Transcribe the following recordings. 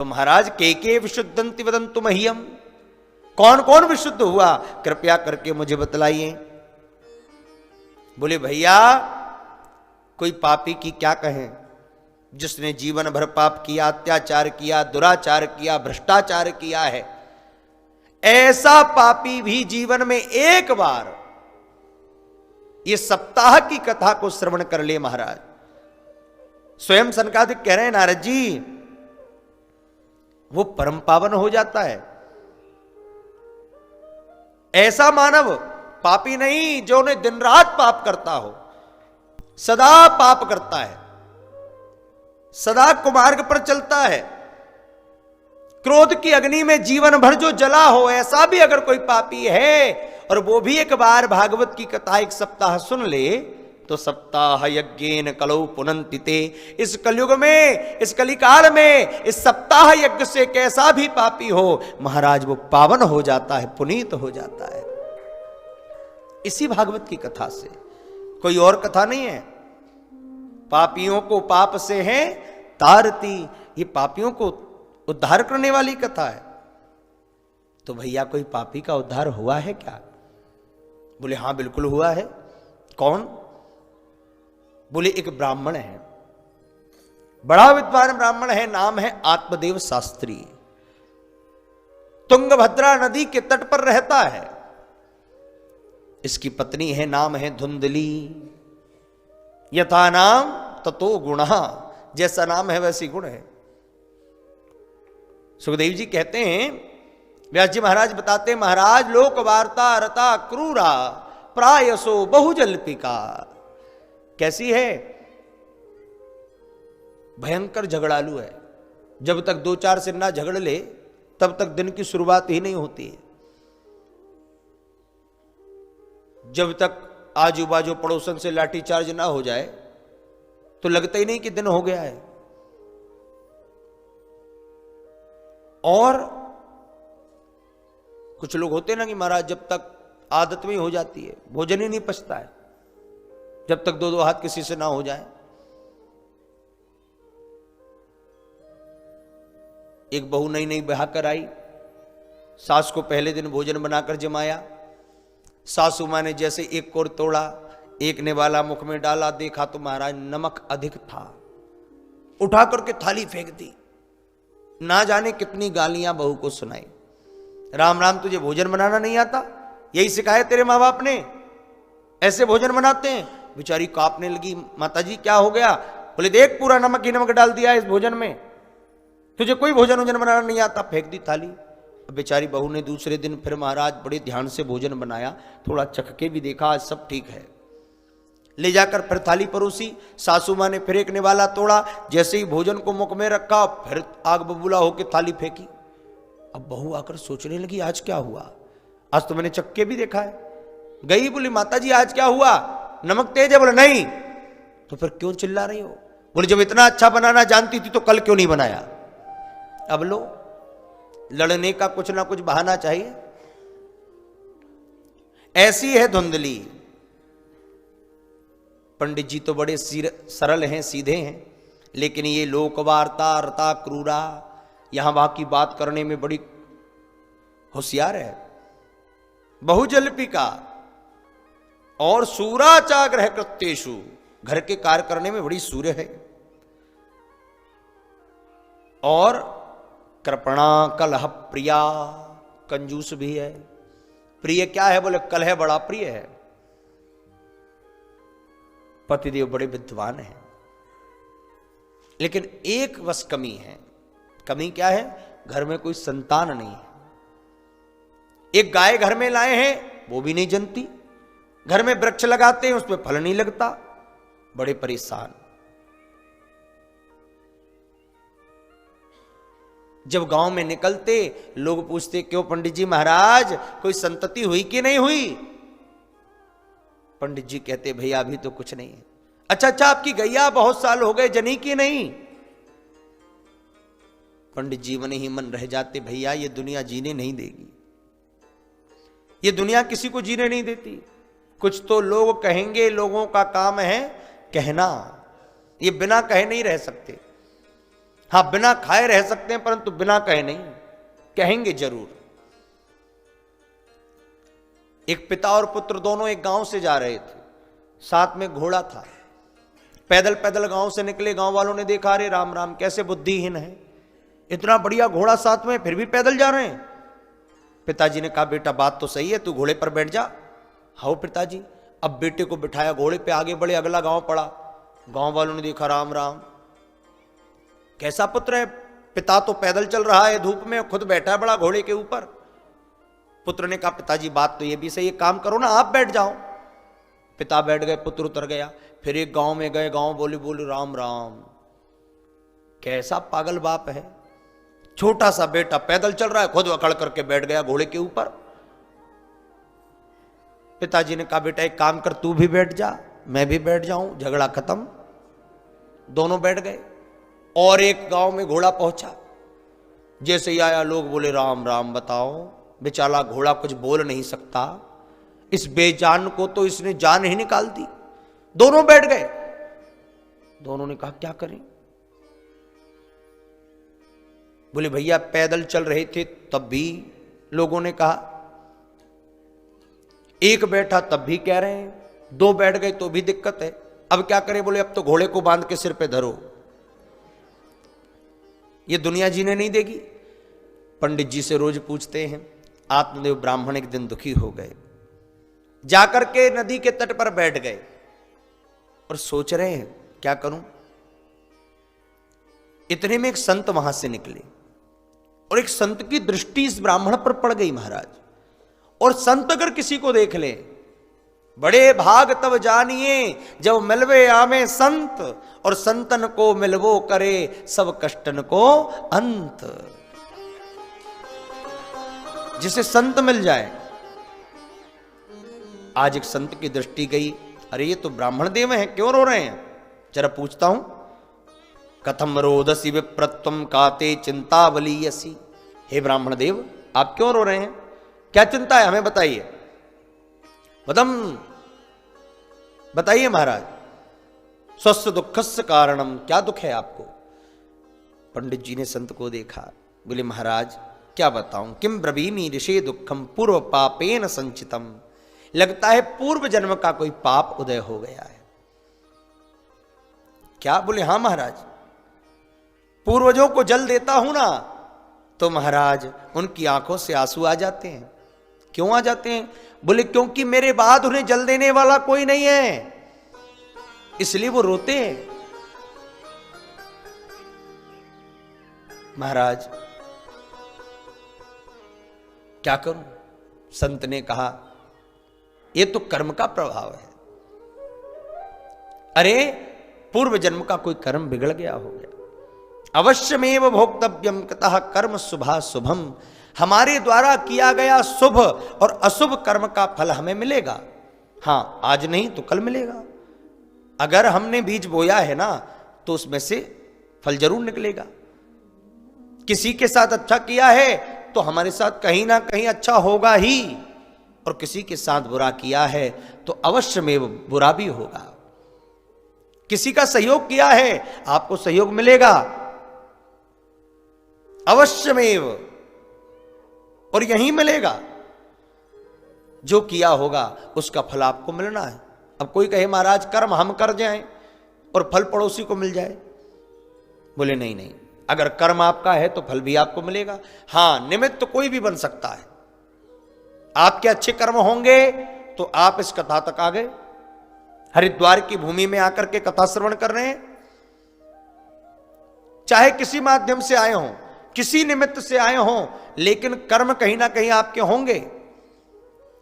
तो महाराज के विशुद्धंति वदंतु मह्यम, कौन कौन विशुद्ध हुआ कृपया करके मुझे बतलाइए। बोले भैया कोई पापी की क्या कहें, जिसने जीवन भर पाप किया, अत्याचार किया, दुराचार किया, भ्रष्टाचार किया है, ऐसा पापी भी जीवन में एक बार ये सप्ताह की कथा को श्रवण कर ले। महाराज स्वयं सनकादिक कह रहे हैं नारद जी वो परम पावन हो जाता है। ऐसा मानव पापी नहीं जो ने दिन रात पाप करता हो, सदा पाप करता है, सदा कुमार्ग पर चलता है, क्रोध की अग्नि में जीवन भर जो जला हो, ऐसा भी अगर कोई पापी है और वो भी एक बार भागवत की कथा एक सप्ताह सुन ले तो सप्ताह यज्ञेन कलौ पुनन्ति ते। इस कलयुग में, इस कलिकाल में इस सप्ताह यज्ञ से कैसा भी पापी हो महाराज वो पावन हो जाता है, पुनीत हो जाता है। इसी भागवत की कथा से, कोई और कथा नहीं है। पापियों को पाप से है तारती, ये पापियों को उद्धार करने वाली कथा है। तो भैया कोई पापी का उद्धार हुआ है क्या? बोले हां बिल्कुल हुआ है। कौन? बोले एक ब्राह्मण है, बड़ा विद्वान ब्राह्मण है, नाम है आत्मदेव शास्त्री। तुंगभद्रा नदी के तट पर रहता है। इसकी पत्नी है, नाम है धुंधली। यथा नाम ततो गुण, जैसा नाम है वैसी गुण है। सुखदेव जी कहते हैं, व्यास जी महाराज बताते हैं, महाराज लोक वार्ता रता क्रूरा प्रायसो बहुजल्पिका। कैसी है? भयंकर झगड़ालू है। जब तक दो चार से ना झगड़ ले तब तक दिन की शुरुआत ही नहीं होती है। जब तक आजू बाजू पड़ोसन से लाठीचार्ज ना हो जाए तो लगता ही नहीं कि दिन हो गया है। और कुछ लोग होते ना कि महाराज जब तक आदत में हो जाती है, भोजन ही नहीं पचता है जब तक दो दो हाथ किसी से ना हो जाए। एक बहू नई नई ब्याह कर आई, सास को पहले दिन भोजन बनाकर जमाया। सासू मां ने जैसे एक कोर तोड़ा, एक ने वाला मुख में डाला, देखा तो महाराज नमक अधिक था, उठा करके थाली फेंक दी। ना जाने कितनी गालियां बहू को सुनाई। राम राम तुझे भोजन बनाना नहीं आता? यही सिखाया तेरे माँ बाप ने? ऐसे भोजन बनाते हैं? बेचारी कांपने लगी, माताजी क्या हो गया? बोले देख पूरा नमक ही नमक डाल दिया इस भोजन में, तुझे कोई भोजन वोजन बनाना नहीं आता। फेंक दी थाली। अब बेचारी बहू ने दूसरे दिन फिर महाराज बड़े ध्यान से भोजन बनाया, थोड़ा चख के भी देखा आज सब ठीक है, ले जाकर फिर थाली परोसी। सासू मां ने फिर एक निवाला तोड़ा, जैसे ही भोजन को मुख में रखा फिर आग बबूला होकर थाली फेंकी। अब बहू आकर सोचने लगी आज क्या हुआ, आज तो मैंने चक्के भी देखा है। गई, बोली माताजी आज क्या हुआ, नमक तेज है? बोले नहीं। तो फिर क्यों चिल्ला रही हो? बोले जब इतना अच्छा बनाना जानती थी तो कल क्यों नहीं बनाया? अब लो, लड़ने का कुछ ना कुछ बहाना चाहिए। ऐसी है धुंधली। पंडित जी तो बड़े सरल हैं, सीधे हैं, लेकिन ये लोकवार्ता रता क्रूरा, यहां वहां की बात करने में बड़ी होशियार है। बहुजल्पिका और सूराचाग्रह कृत्येषु, घर के कार्य करने में बड़ी सूर्य है। और कृपणा कलह प्रिया, कंजूस भी है। प्रिय क्या है? बोले कलह बड़ा प्रिय है। पतिदेव बड़े विद्वान हैं, लेकिन एक बस कमी है। कमी क्या है? घर में कोई संतान नहीं है। एक गाय घर में लाए हैं वो भी नहीं जनती, घर में वृक्ष लगाते हैं उसमें फल नहीं लगता, बड़े परेशान। जब गांव में निकलते लोग पूछते क्यों पंडित जी महाराज कोई संतति हुई कि नहीं हुई? पंडित जी कहते भैया अभी तो कुछ नहीं है। अच्छा आपकी गैया बहुत साल हो गए जनी की नहीं? पंडित जी मन ही मन रह जाते, भैया ये दुनिया जीने नहीं देगी, ये दुनिया किसी को जीने नहीं देती। कुछ तो लोग कहेंगे, लोगों का काम है कहना, ये बिना कहे नहीं रह सकते। हां, बिना खाए रह सकते हैं, परंतु बिना कहे नहीं, कहेंगे जरूर। एक पिता और पुत्र दोनों एक गांव से जा रहे थे, साथ में घोड़ा था। पैदल पैदल गांव से निकले, गांव वालों ने देखा, अरे राम राम, कैसे बुद्धिहीन है, इतना बढ़िया घोड़ा साथ में, फिर भी पैदल जा रहे हैं। पिताजी ने कहा, बेटा बात तो सही है, तू घोड़े पर बैठ जा। हाँ पिताजी। अब बेटे को बिठाया, घोड़े पे आगे बढ़े, अगला गांव पड़ा। गांव वालों ने देखा, राम राम, कैसा पुत्र है, पिता तो पैदल चल रहा है धूप में, खुद बैठा है बड़ा घोड़े के ऊपर। पुत्र ने कहा, पिताजी बात तो ये भी सही है, काम करो ना, आप बैठ जाओ। पिता बैठ गए, पुत्र उतर गया। फिर एक गांव में गए, गांव बोले बोले राम राम, कैसा पागल बाप है, छोटा सा बेटा पैदल चल रहा है, खुद अकड़ करके बैठ गया घोड़े के ऊपर। पिताजी ने कहा, बेटा एक काम कर, तू भी बैठ जा, मैं भी बैठ जाऊं, झगड़ा खत्म। दोनों बैठ गए। और एक गांव में घोड़ा पहुंचा, जैसे ही आया लोग बोले राम राम, बताओ बेचारा घोड़ा कुछ बोल नहीं सकता, इस बेजान को तो इसने जान ही निकाल दी। दोनों बैठ गए। दोनों ने कहा, क्या करें? बोले भैया पैदल चल रहे थे तब भी लोगों ने कहा, एक बैठा तब भी कह रहे हैं, दो बैठ गए तो भी दिक्कत है, अब क्या करें? बोले अब तो घोड़े को बांध के सिर पे धरो, ये दुनिया जीने नहीं देगी। पंडित जी से रोज पूछते हैं। आत्मदेव ब्राह्मण एक दिन दुखी हो गए, जाकर के नदी के तट पर बैठ गए और सोच रहे हैं क्या करूं। इतने में एक संत वहां से निकले और एक संत की दृष्टि इस ब्राह्मण पर पड़ गई महाराज। और संत अगर किसी को देख ले, बड़े भाग तब जानिए जब मिलवे आमे संत, और संतन को मिलवो करे सब कष्टन को अंत। जिसे संत मिल जाए। आज एक संत की दृष्टि गई, अरे ये तो ब्राह्मण देव हैं, क्यों रो रहे हैं? जरा पूछता हूं। कथम रोदसी विप्रत्वम काते चिंतावलीयसी। हे ब्राह्मण देव, आप क्यों रो रहे हैं? क्या चिंता है, हमें बताइए। बताइए महाराज। स्वस्थ दुखस्य कारणम, क्या दुख है आपको? पंडित जी ने संत को देखा, बोले महाराज क्या बताऊं, किम ब्रवीमि ऋषि दुखम पूर्व पापेन संचितम। लगता है पूर्व जन्म का कोई पाप उदय हो गया है। क्या? बोले हाँ महाराज, पूर्वजों को जल देता हूं ना, तो महाराज उनकी आंखों से आंसू आ जाते हैं। क्यों आ जाते हैं? बोले क्योंकि मेरे बाद उन्हें जल देने वाला कोई नहीं है, इसलिए वो रोते हैं। महाराज क्या करूं? संत ने कहा, ये तो कर्म का प्रभाव है। अरे पूर्व जन्म का कोई कर्म बिगड़ गया हो गया। अवश्यमेव भोक्तव्यम कतः कर्म शुभा शुभम। हमारे द्वारा किया गया शुभ और अशुभ कर्म का फल हमें मिलेगा। हां, आज नहीं तो कल मिलेगा। अगर हमने बीज बोया है ना, तो उसमें से फल जरूर निकलेगा। किसी के साथ अच्छा किया है तो हमारे साथ कहीं ना कहीं अच्छा होगा ही, और किसी के साथ बुरा किया है तो अवश्य में बुरा भी होगा। किसी का सहयोग किया है, आपको सहयोग मिलेगा अवश्यमेव, और यही मिलेगा। जो किया होगा उसका फल आपको मिलना है। अब कोई कहे महाराज कर्म हम कर जाएं और फल पड़ोसी को मिल जाए, बोले नहीं नहीं, अगर कर्म आपका है तो फल भी आपको मिलेगा। हां, निमित्त कोई भी बन सकता है। आपके अच्छे कर्म होंगे तो आप इस कथा तक आ गए, हरिद्वार की भूमि में आकर के कथा श्रवण कर रहे हैं। चाहे किसी माध्यम से आए हों, किसी निमित्त से आए हों, लेकिन कर्म कहीं ना कहीं आपके होंगे।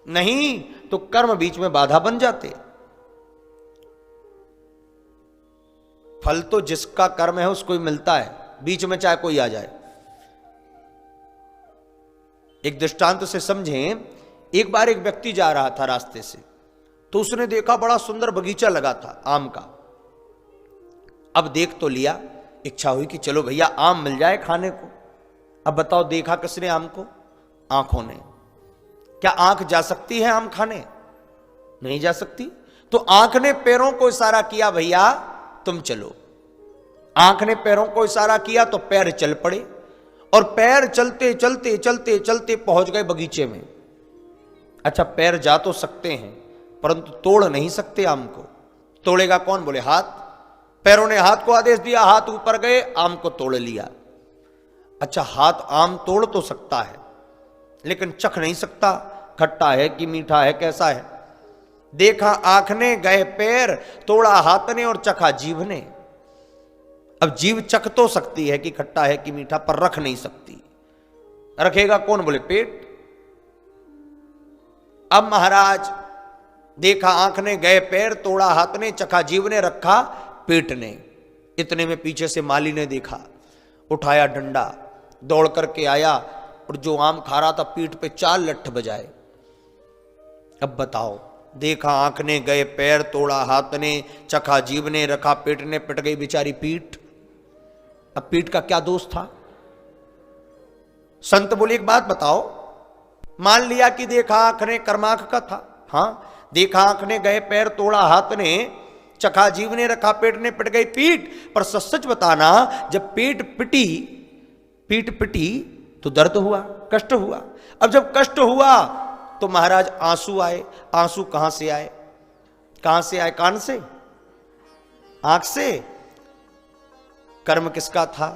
नहीं तो कर्म बीच में बाधा बन जाते। फल तो जिसका कर्म है उसको ही मिलता है, बीच में चाहे कोई आ जाए। एक दृष्टांत से समझें। एक बार एक व्यक्ति जा रहा था रास्ते से, तो उसने देखा बड़ा सुंदर बगीचा लगा था आम का। अब देख तो लिया, इच्छा हुई कि चलो भैया आम मिल जाए खाने को। अब बताओ, देखा किसने आम को? आंखों ने। क्या आंख जा सकती है आम खाने? नहीं जा सकती। तो आंख ने पैरों को इशारा किया, भैया तुम चलो। आंख ने पैरों को इशारा किया तो पैर चल पड़े और पैर चलते चलते चलते चलते पहुंच गए बगीचे में। अच्छा, पैर जा तो सकते हैं परंतु तोड़ नहीं सकते आम को। तोड़ेगा कौन? बोले हाथ। पैरों ने हाथ को आदेश दिया, हाथ ऊपर गए, आम को तोड़ लिया। अच्छा, हाथ आम तोड़ तो सकता है लेकिन चख नहीं सकता, खट्टा है कि मीठा है, कैसा है। देखा आंख ने, गए पैर, तोड़ा हाथ ने और चखा जीभ ने। अब जीभ चख तो सकती है कि खट्टा है कि मीठा, पर रख नहीं सकती। रखेगा कौन? बोले पेट। अब महाराज देखा आंख ने, गए पैर, तोड़ा हाथ ने, चखा जीभ ने, रखा पेट ने। इतने में पीछे से माली ने देखा, उठाया डंडा, दौड़ करके आया और जो आम खा रहा था पीठ पे 4 लट्ठ बजाए। अब बताओ, देखा आंख ने, गए पैर, तोड़ा हाथ ने, चखा जीभ ने, रखा पेट ने, पिट गई बेचारी पीठ। अब पीठ का क्या दोष था? संत बोले एक बात बताओ, मान लिया कि देखा आंख ने कर्मांख का था, हां, देखा आंख ने, गए पैर, तोड़ा हाथ ने, चखा जीभ ने, रखा पेट ने, पिट गई पीठ। पर सच बताना, जब पीठ पिटी तो दर्द हुआ, कष्ट हुआ। अब जब कष्ट हुआ तो महाराज आंसू आए। आंसू कहां से आए? कहां से आए? कान से? आंख से? कर्म किसका था?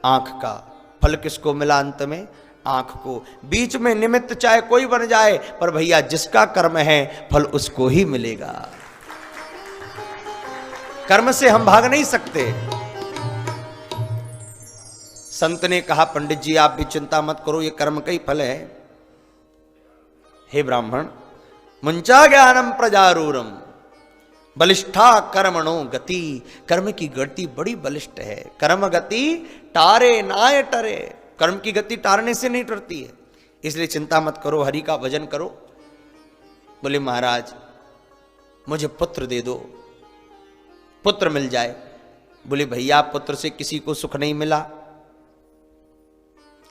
आंख का। फल किसको मिला अंत में? आंख को। बीच में निमित्त चाहे कोई बन जाए, पर भैया जिसका कर्म है फल उसको ही मिलेगा। कर्म से हम भाग नहीं सकते। संत ने कहा, पंडित जी आप भी चिंता मत करो, ये कर्म का ही फल है। हे ब्राह्मण, मुंचा ज्ञानम प्रजारूरम बलिष्ठा कर्मणो गति। कर्म की गति बड़ी बलिष्ठ है। कर्म गति टारे नाय टरे। कर्म की गति टारने से नहीं टरती है, इसलिए चिंता मत करो, हरि का भजन करो। बोले महाराज मुझे पुत्र दे दो, पुत्र मिल जाए। बोले भैया पुत्र से किसी को सुख नहीं मिला।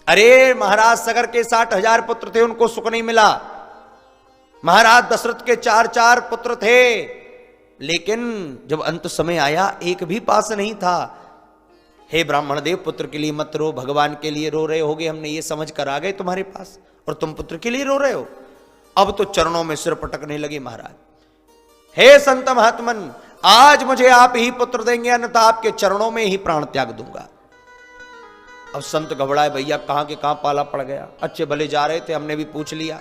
अरे महाराज सगर के 60,000 पुत्र थे, उनको सुख नहीं मिला। महाराज दशरथ के 4 पुत्र थे, लेकिन जब अंत समय आया एक भी पास नहीं था। हे ब्राह्मण देव, पुत्र के लिए मत रो, भगवान के लिए रो रहे होगे, हमने ये समझ कर आ गए तुम्हारे पास, और तुम पुत्र के लिए रो रहे हो। अब तो चरणों में सिर पटकने लगे महाराज। हे संत महात्मन, आज मुझे आप ही पुत्र देंगे, अन्यथा आपके चरणों में ही प्राण त्याग दूंगा। अब संत घबराए, भैया कहां के कहां पाला पड़ गया। अच्छे भले जा रहे थे, हमने भी पूछ लिया।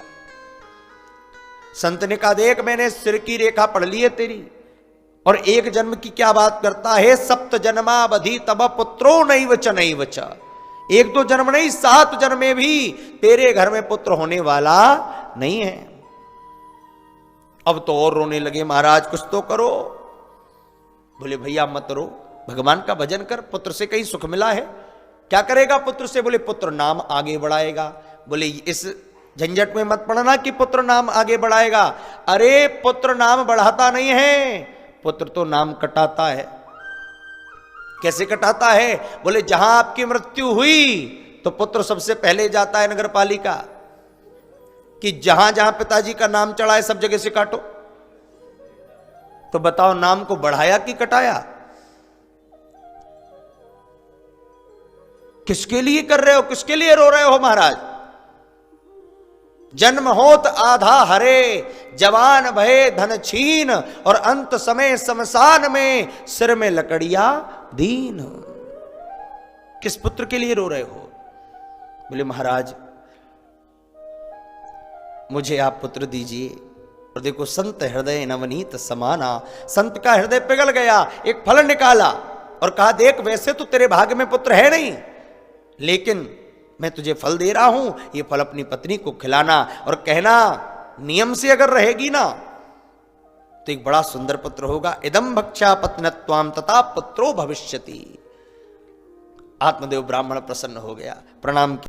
संत ने कहा, देख मैंने सिर की रेखा पढ़ ली है तेरी, और एक जन्म की क्या बात करता है। 7 जन्मावधि तब पुत्रो नहीं वच। एक दो जन्म नहीं, 7 जन्म में भी तेरे घर में पुत्र होने वाला नहीं है। अब तो और रोने लगे, महाराज कुछ तो करो। बोले भैया मत रो, भगवान का भजन कर, पुत्र से कहीं सुख मिला है? क्या करेगा पुत्र से? बोले पुत्र नाम आगे बढ़ाएगा। बोले इस झंझट में मत पड़ना कि पुत्र नाम आगे बढ़ाएगा। अरे पुत्र नाम बढ़ाता नहीं है, पुत्र तो नाम कटाता है। कैसे कटाता है? बोले जहां आपकी मृत्यु हुई तो पुत्र सबसे पहले जाता है नगर पालिका, कि जहां जहां पिताजी का नाम चढ़ा है सब जगह से काटो। तो बताओ नाम को बढ़ाया कि कटाया? किसके लिए कर रहे हो, किसके लिए रो रहे हो महाराज? जन्म होत आधा हरे, जवान भये धन छीन, और अंत समय शमशान में सिर में लकड़ियां दीन। किस पुत्र के लिए रो रहे हो? बोले महाराज मुझे आप पुत्र दीजिए। और देखो संत हृदय नवनीत समाना, संत का हृदय पिघल गया, एक फल निकाला और कहा, देख वैसे तो तेरे भाग्य में पुत्र है नहीं, लेकिन मैं तुझे फल दे रहा हूं, ये फल अपनी पत्नी को खिलाना और कहना नियम से अगर रहेगी ना तो एक बड़ा सुंदर पुत्र होगा। इदम भक्षा पत्नत्वाम तथा पुत्रो भविष्यति। आत्मदेव ब्राह्मण प्रसन्न हो गया, प्रणाम किया।